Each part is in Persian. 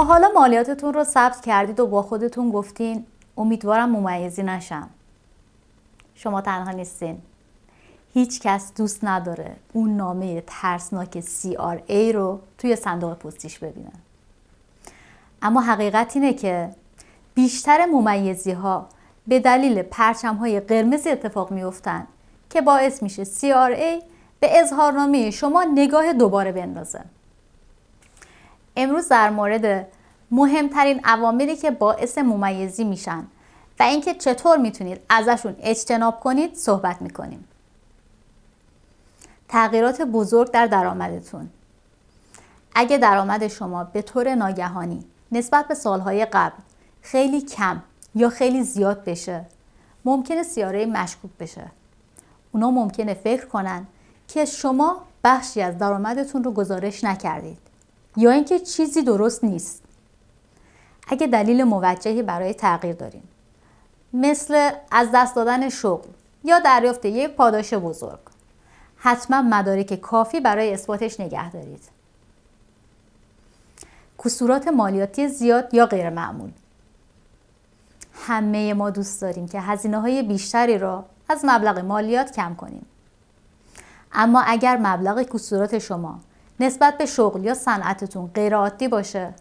تا حالا مالیاتتون رو ثبت کردید و با خودتون گفتین امیدوارم ممیزی نشم؟ شما تنها نیستین. هیچ کس دوست نداره اون نامه ترسناک CRA رو توی صندوق پستیش ببینه. اما حقیقت اینه که بیشتر ممیزی ها به دلیل پرچم های قرمز اتفاق میفتن که باعث میشه CRA به اظهارنامه شما نگاه دوباره بندازه. امروز در مورد مهمترین عواملی که باعث ممیزی میشن و اینکه چطور میتونید ازشون اجتناب کنید صحبت میکنیم. تغییرات بزرگ در درآمدتون. اگه درآمد شما به طور ناگهانی نسبت به سالهای قبل خیلی کم یا خیلی زیاد بشه، ممکنه CRA مشکوک بشه. اونا ممکنه فکر کنن که شما بخشی از درآمدتون رو گزارش نکردید یا اینکه چیزی درست نیست. اگه دلیل موجهی برای تغییر دارین، مثل از دست دادن شغل یا دریافت یک پاداش بزرگ، حتما مدارک کافی برای اثباتش نگه دارید. کسورات مالیاتی زیاد یا غیر معمول. همه ما دوست داریم که هزینه‌های بیشتری را از مبلغ مالیات کم کنیم. اما اگر مبلغ کسورات شما نسبت به شغل یا صنعتتون غیر عادی باشه،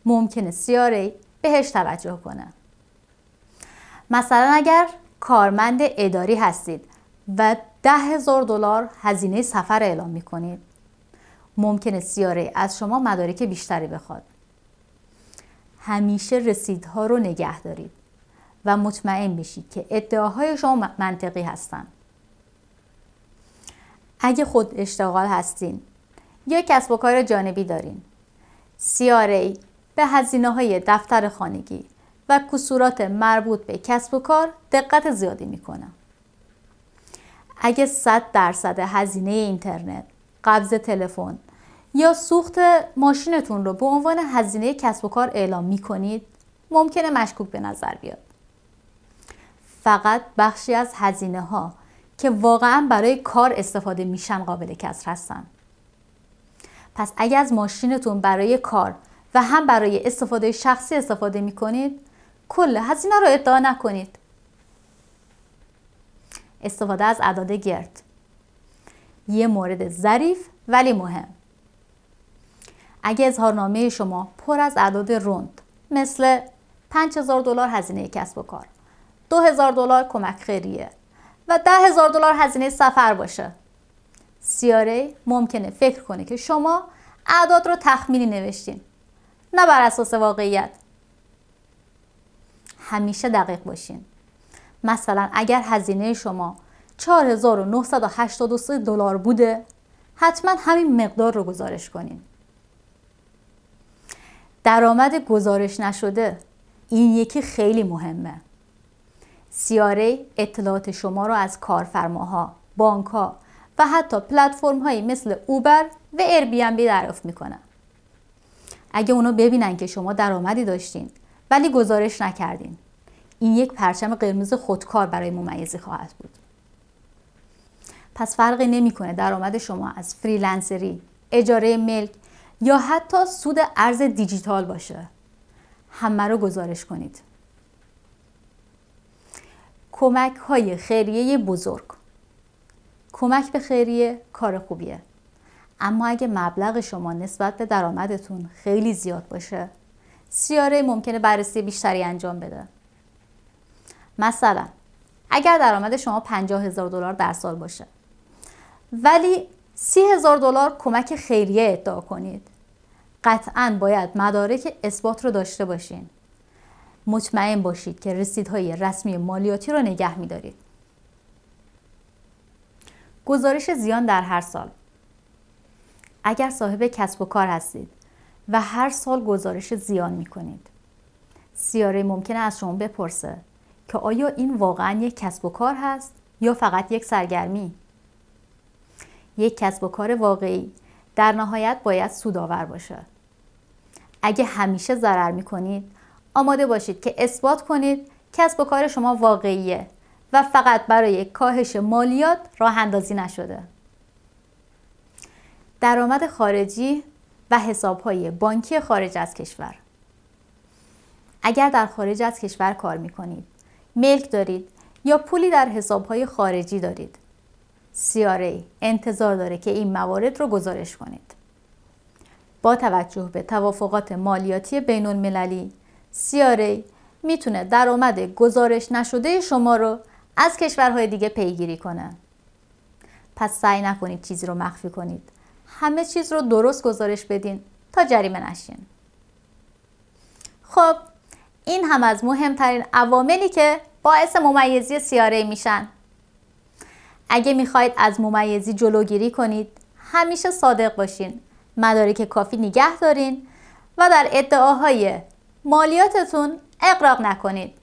ممکنه CRA بهش توجه کنه. مثلا اگر کارمند اداری هستید و $10,000 هزینه سفر اعلام میکنید، ممکنه CRA از شما مدارک بیشتری بخواد. همیشه رسیدها رو نگه دارید و مطمئن بشید که ادعاهای شما منطقی هستن. اگه خود اشتغال هستین یا کسب و کار جانبی دارین، CRA به هزینه‌های دفتر خانگی و کسورات مربوط به کسب و کار دقت زیادی میکنه. اگه 100% هزینه اینترنت، قبض تلفن یا سوخت ماشینتون رو به عنوان هزینه کسب و کار اعلام میکنید، ممکنه مشکوک به نظر بیاد. فقط بخشی از هزینه ها که واقعا برای کار استفاده میشن قابل کسر هستن. پس اگه از ماشینتون برای کار و هم برای استفاده شخصی استفاده میکنید، کل هزینه رو ادعا نکنید. استفاده از اعداد گرد. یه مورد ظریف ولی مهم. اگه اظهارنامه شما پر از اعداد رند مثل $5,000 هزینه کسب و کار، $2,000 کمک خیریه و $10,000 هزینه سفر باشه، CRA ممکنه فکر کنه که شما اعداد رو تخمینی نوشتین، نه بر اساس واقعیت. همیشه دقیق باشین. مثلا اگر هزینه شما $4,983 بوده، حتما همین مقدار رو گزارش کنین. درآمد گزارش نشده، این یکی خیلی مهمه. CRA اطلاعات شما رو از کارفرماها، بانک‌ها و حتی پلتفرم‌هایی مثل اوبر و ایربی‌ان‌بی دریافت میکنه. اگه اونا ببینن که شما درآمدی داشتین ولی گزارش نکردین، این یک پرچم قرمز خودکار برای ممیزی خواهد بود. پس فرقی نمیکنه درآمد شما از فریلنسری، اجاره ملک یا حتی سود ارز دیجیتال باشه. همه رو گزارش کنید. کمک های خیریه بزرگ. کمک به خیریه کار خوبیه. اما اگه مبلغ شما نسبت به درآمدتون خیلی زیاد باشه، CRA ممکنه بررسی بیشتری انجام بده. مثلا اگر درآمد شما $50,000 در سال باشه ولی $30,000 کمک خیریه ادعا کنید، قطعاً باید مدارک اثبات رو داشته باشین. مطمئن باشید که رسیدهای رسمی مالیاتی رو نگه می‌دارید. گزارش زیان در هر سال. اگر صاحب کسب و کار هستید و هر سال گزارش زیان می‌کنید، CRA ممکنه از شما بپرسه که آیا این واقعاً یک کسب و کار هست یا فقط یک سرگرمی؟ یک کسب و کار واقعی در نهایت باید سودآور باشه. اگه همیشه ضرر می‌کنید، آماده باشید که اثبات کنید کسب و کار شما واقعیه و فقط برای کاهش مالیات راه اندازی نشده. درآمد خارجی و حساب‌های بانکی خارج از کشور. اگر در خارج از کشور کار میکنید، ملک دارید یا پولی در حسابهای خارجی دارید، CRA انتظار داره که این موارد رو گزارش کنید. با توجه به توافقات مالیاتی بین المللی، CRA میتونه درآمد گزارش نشده شما رو از کشورهای دیگه پیگیری کنه. پس سعی نکنید چیزی رو مخفی کنید. همه چیز رو درست گزارش بدین تا جریمه نشین. خب این هم از مهمترین عواملی که باعث ممیزی CRA میشن. اگه میخواید از ممیزی جلوگیری کنید، همیشه صادق باشین، مدارک کافی نگه دارین و در ادعاهای مالیاتتون اغراق نکنید.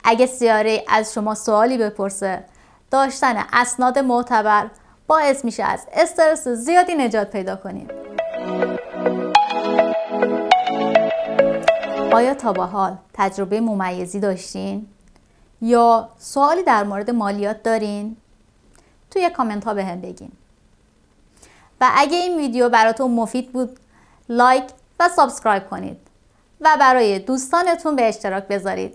اگه CRA از شما سوالی بپرسه، داشتن اسناد معتبر باعث میشه از استرس زیادی نجات پیدا کنید. آیا تا به حال تجربه ممیزی داشتین؟ یا سوالی در مورد مالیات دارین؟ توی کامنت ها بهم بگین. و اگه این ویدیو براتون مفید بود، لایک و سابسکرایب کنید و برای دوستانتون به اشتراک بذارید.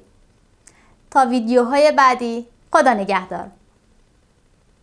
تا ویدیوهای بعدی، خدا نگهدار.